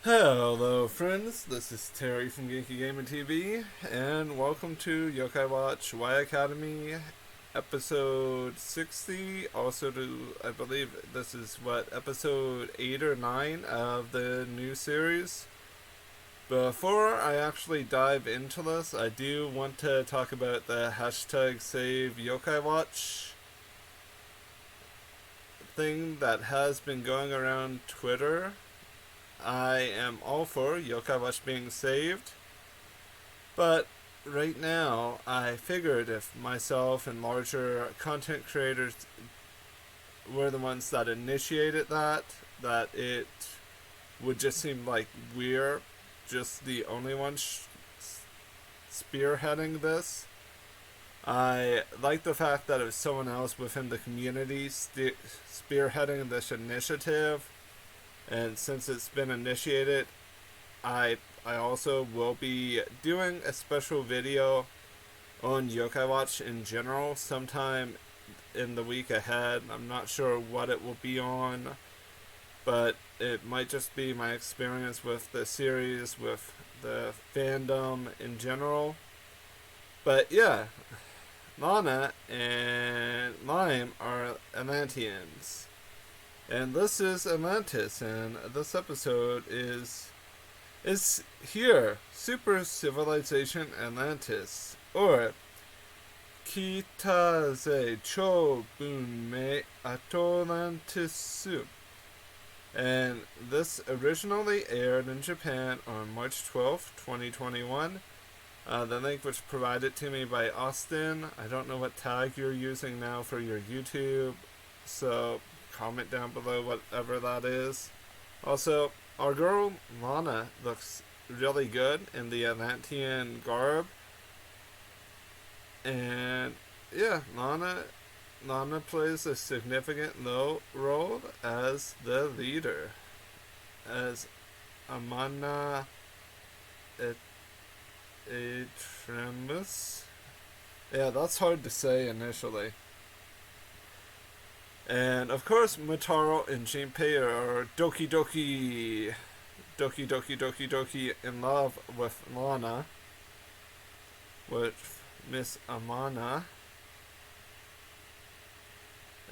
Hello friends, this is Terry from Genkigamingtv, and welcome to Yokai Watch Y Academy, episode 60, also I believe this is episode 8 or 9 of the new series. Before I actually dive into this, I do want to talk about the hashtag save Yokai Watch thing that has been going around Twitter. I am all for Yokai Watch being saved, but right now I figured if myself and larger content creators were the ones that initiated that it would just seem like we're just the only ones spearheading this. I like the fact that it was someone else within the community spearheading this initiative. And since it's been initiated, I also will be doing a special video on Yokai Watch in general sometime in the week ahead. I'm not sure what it will be on, but it might just be my experience with the series, with the fandom in general. But yeah, Lana and Lime are Atlanteans. And this is Atlantis, and this episode is here, Super Civilization Atlantis, or Kitaze Cho Bunmei Atlantisu. And this originally aired in Japan on March 12th, 2021. The link was provided to me by Austin. I don't know what tag you're using now for your YouTube, so comment down below whatever that is. Also, our girl Lana looks really good in the Atlantean garb. And yeah, Lana plays a significant role as the leader, as Amana Etremus. Yeah, that's hard to say initially. And of course, Motaro and Junpei are doki in love with Lana, with Miss Amana.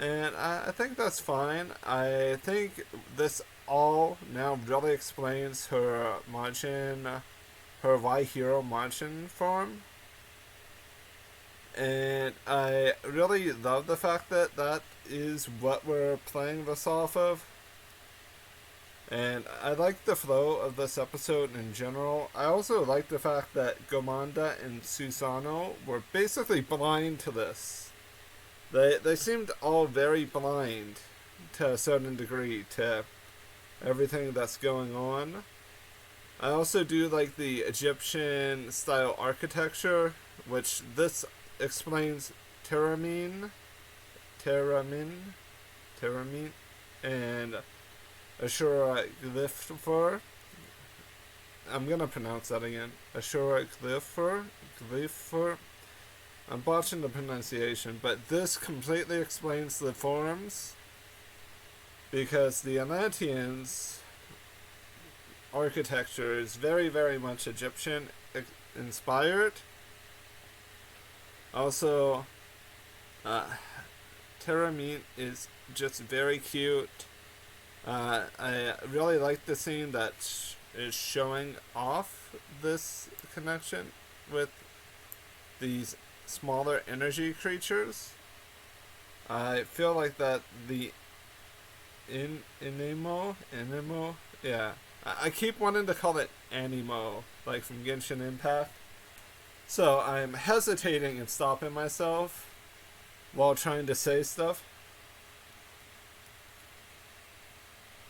And I think that's fine. I think this all now really explains her Y Hero Majin form. And I really love the fact that that is what we're playing this off of. And I like the flow of this episode in general. I also like the fact that Gomanda and Susano were basically blind to this. They seemed all very blind to a certain degree to everything that's going on. I also do like the Egyptian style architecture, which this explains Terramine, and Ashura Glypher. I'm gonna pronounce that again. Ashura Glypher. I'm botching the pronunciation, but this completely explains the forms, because the Atlanteans' architecture is very, very much Egyptian inspired. Also, Terramine is just very cute. I really like the scene that is showing off this connection with these smaller energy creatures. I feel like that the Inemo, yeah. I keep wanting to call it Animo, like from Genshin Impact. So I'm hesitating and stopping myself while trying to say stuff.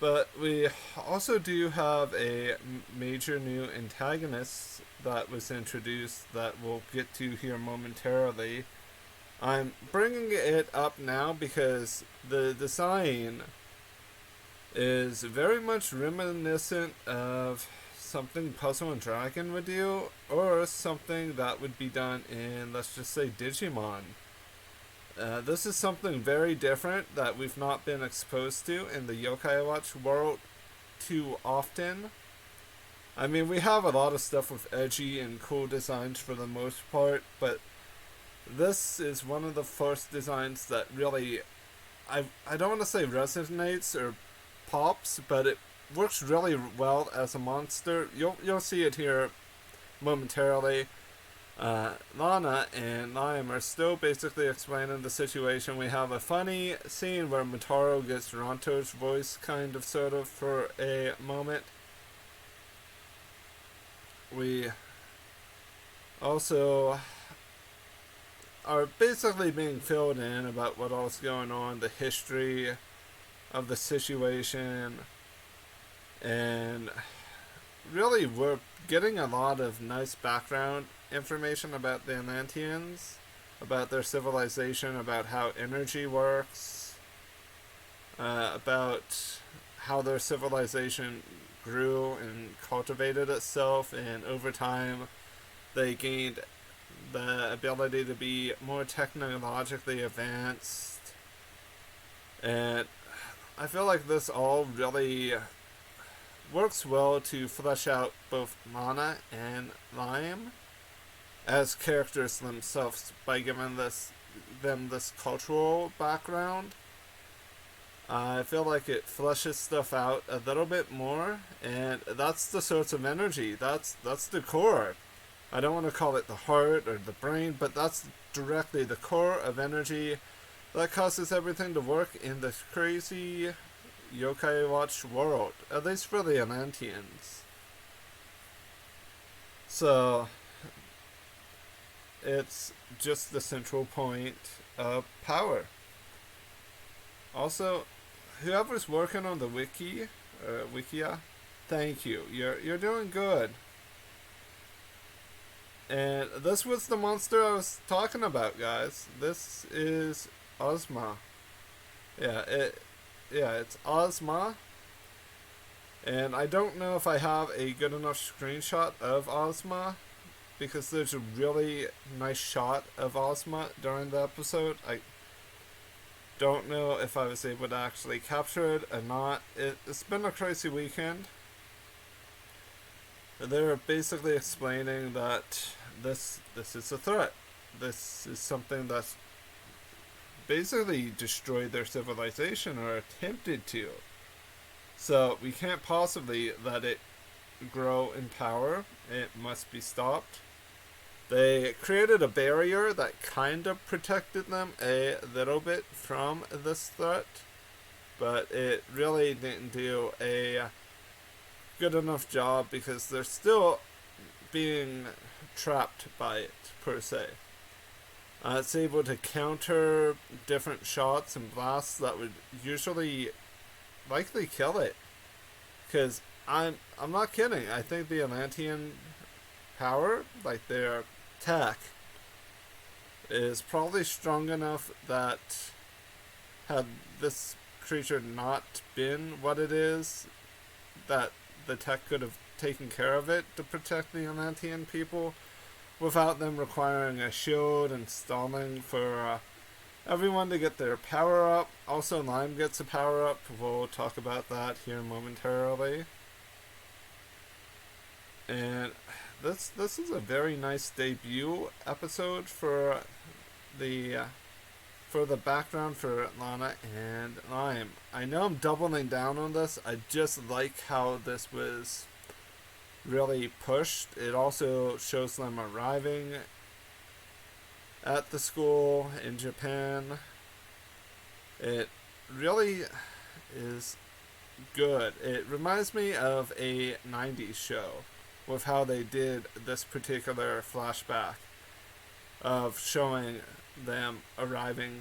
But we also do have a major new antagonist that was introduced that we'll get to here momentarily. I'm bringing it up now because the design is very much reminiscent of something Puzzle and Dragon would do, or something that would be done in, let's just say, Digimon. This is something very different that we've not been exposed to in the Yokai Watch world too often. I mean, we have a lot of stuff with edgy and cool designs for the most part, but this is one of the first designs that really, I don't want to say resonates or pops, but it works really well as a monster. You'll see it here momentarily. Lana and Liam are still basically explaining the situation. We have a funny scene where Motaro gets Ronto's voice kind of sort of for a moment. We also are basically being filled in about what all's going on, the history of the situation, and really we're getting a lot of nice background information about the Atlanteans, about their civilization, about how energy works, about how their civilization grew and cultivated itself, and over time they gained the ability to be more technologically advanced. And I feel like this all really works well to flesh out both Lana and Lime as characters themselves by giving them this cultural background. I feel like it fleshes stuff out a little bit more, and that's the source of energy. That's the core. I don't want to call it the heart or the brain, but that's directly the core of energy that causes everything to work in this crazy Yokai Watch world, at least for the Atlanteans. So it's just the central point of power. Also, whoever's working on the wikia, thank you. You're doing good. And this was the monster I was talking about, guys. This is Ozma. It's Ozma. And I don't know if I have a good enough screenshot of Ozma, because there's a really nice shot of Ozma during the episode. I don't know if I was able to actually capture it or not. It's been a crazy weekend. They're basically explaining that this is a threat. This is something that's basically destroyed their civilization or attempted to. So we can't possibly let it grow in power. It must be stopped. They created a barrier that kind of protected them a little bit from this threat, but it really didn't do a good enough job because they're still being trapped by it, per se. It's able to counter different shots and blasts that would usually likely kill it. Because I'm not kidding. I think the Atlantean power, like their tech, is probably strong enough that had this creature not been what it is, that the tech could have taken care of it to protect the Atlantean people without them requiring a shield and stalling for everyone to get their power up. Also, Lime gets a power up. We'll talk about that here momentarily. And this is a very nice debut episode for the background for Lana and Lime. I know I'm doubling down on this. I just like how this was really pushed. It also shows them arriving at the school in Japan. It really is good. It reminds me of a 90s show with how they did this particular flashback of showing them arriving.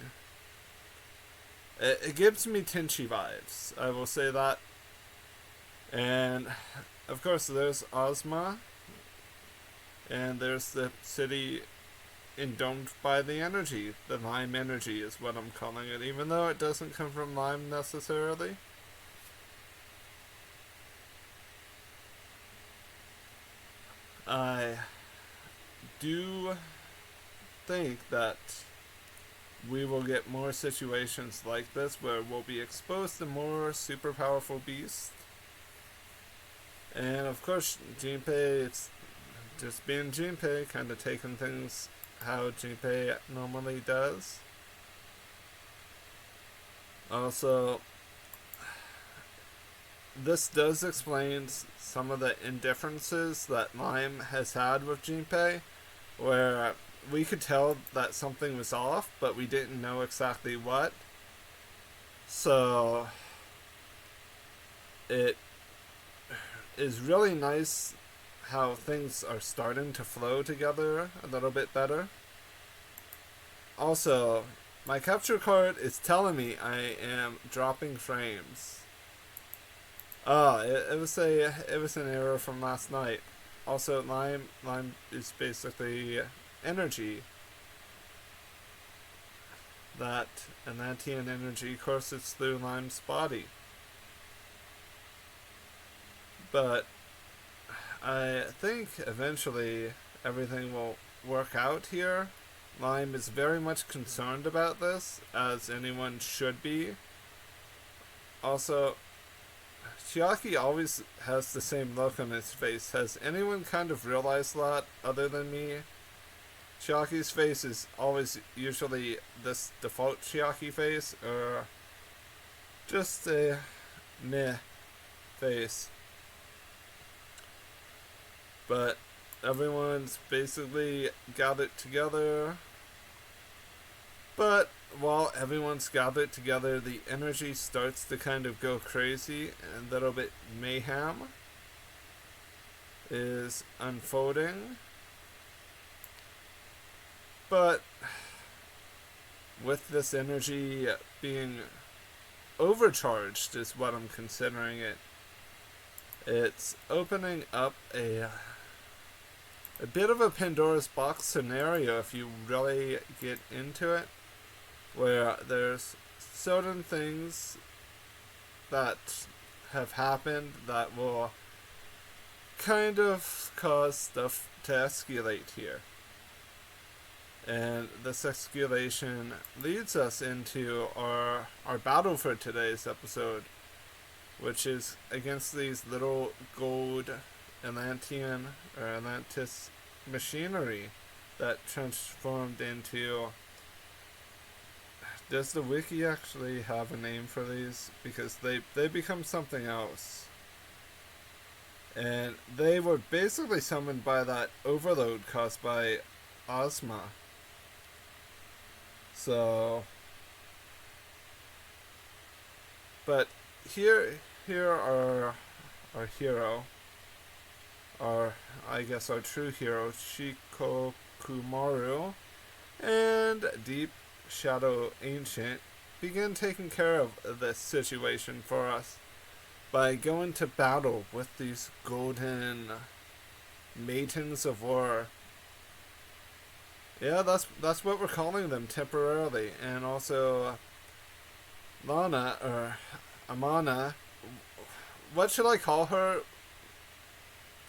It gives me Tenchi vibes, I will say that. And of course there's Ozma, and there's the city endomed by the energy. The Lime energy is what I'm calling it, even though it doesn't come from Lime necessarily. I do think that we will get more situations like this where we'll be exposed to more super powerful beasts. And of course, Junpei, it's just being Junpei, kind of taking things how Junpei normally does. Also, this does explain some of the indifferences that Lime has had with Junpei, where we could tell that something was off, but we didn't know exactly what. So, it is really nice how things are starting to flow together a little bit better. Also, my capture card is telling me I am dropping frames. Oh, it was an error from last night. Also, Lime is basically energy. That Atlantean energy courses through Lime's body. But I think eventually everything will work out here. Lime is very much concerned about this, as anyone should be. Also, Chiaki always has the same look on his face. Has anyone kind of realized that other than me? Chiaki's face is always usually this default Chiaki face, or just a meh face. But everyone's basically gathered together. But while everyone's gathered together, the energy starts to kind of go crazy, and a little bit mayhem is unfolding. But with this energy being overcharged is what I'm considering it. It's opening up a bit of a Pandora's box scenario if you really get into it, where there's certain things that have happened that will kind of cause stuff to escalate here. And this escalation leads us into our battle for today's episode, which is against these little gold Atlantean or Atlantis machinery that transformed into... Does the wiki actually have a name for these? Because they become something else. And they were basically summoned by that overload caused by Ozma. So... But here are our hero. I guess our true hero, Shikokumaru, and Deep Shadow Ancient begin taking care of this situation for us by going to battle with these golden maidens of war. Yeah, that's what we're calling them temporarily. And also Lana, or Amana, what should I call her?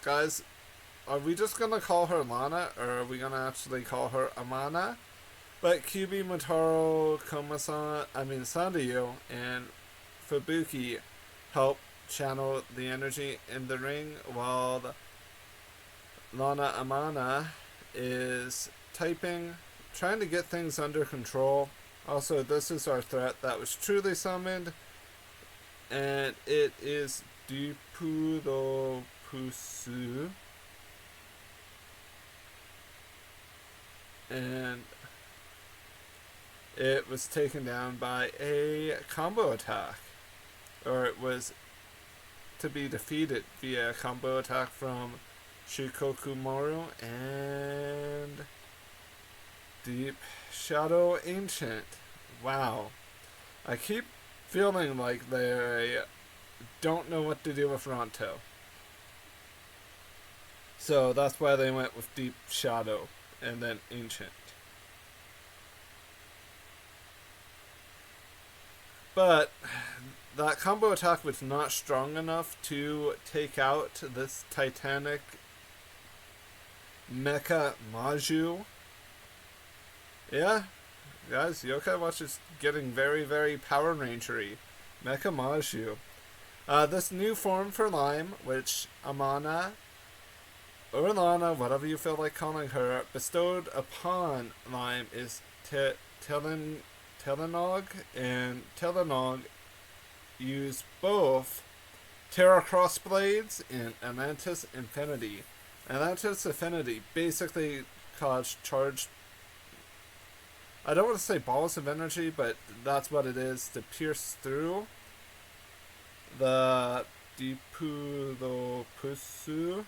Guys, are we just gonna call her Lana, or are we gonna actually call her Amana? But Kyubi, Motaro, Komasan, Sandayu, and Fubuki help channel the energy in the ring, while Lana Amana is typing, trying to get things under control. Also, this is our threat that was truly summoned, and it is Dipuro Pusu. And it was taken down by a combo attack, or it was to be defeated via a combo attack from Shikokumaru and Deep Shadow Ancient. Wow. I keep feeling like they don't know what to do with Ronto. So that's why they went with Deep Shadow and then Ancient. But that combo attack was not strong enough to take out this Titanic Mecha Maju. Yeah, guys, Yokai Watch is getting very, very Power Rangery. Mecha Maju. This new form for Lime, which Amana, or Lana, whatever you feel like calling her, bestowed upon Lime is Telenog, and Telenog use both Terra Crossblades and Atlantis Infinity. Atlantis Infinity basically caused charged, I don't want to say balls of energy, but that's what it is, to pierce through the Dipulopusu,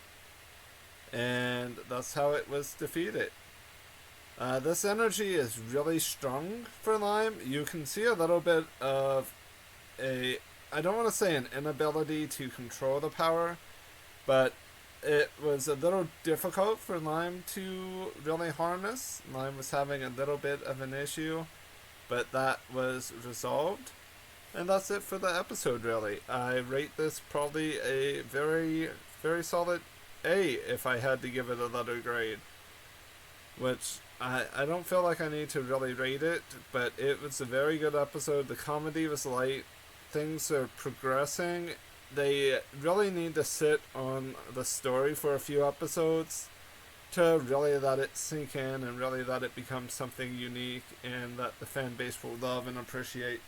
and that's how it was defeated. This energy is really strong for Lime. You can see a little bit of I don't want to say an inability to control the power, but it was a little difficult for Lime to really harness. Lime was having a little bit of an issue, but that was resolved. And that's it for the episode, really. I rate this probably a very, very solid A if I had to give it a letter grade. Which, I don't feel like I need to really rate it, but it was a very good episode. The comedy was light. Things are progressing. They really need to sit on the story for a few episodes to really let it sink in and really let it become something unique and that the fan base will love and appreciate.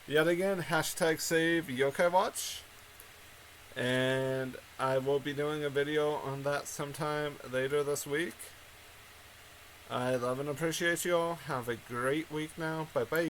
Yet again, hashtag save Yokai Watch. And I will be doing a video on that sometime later this week. I love and appreciate you all. Have a great week now. Bye bye.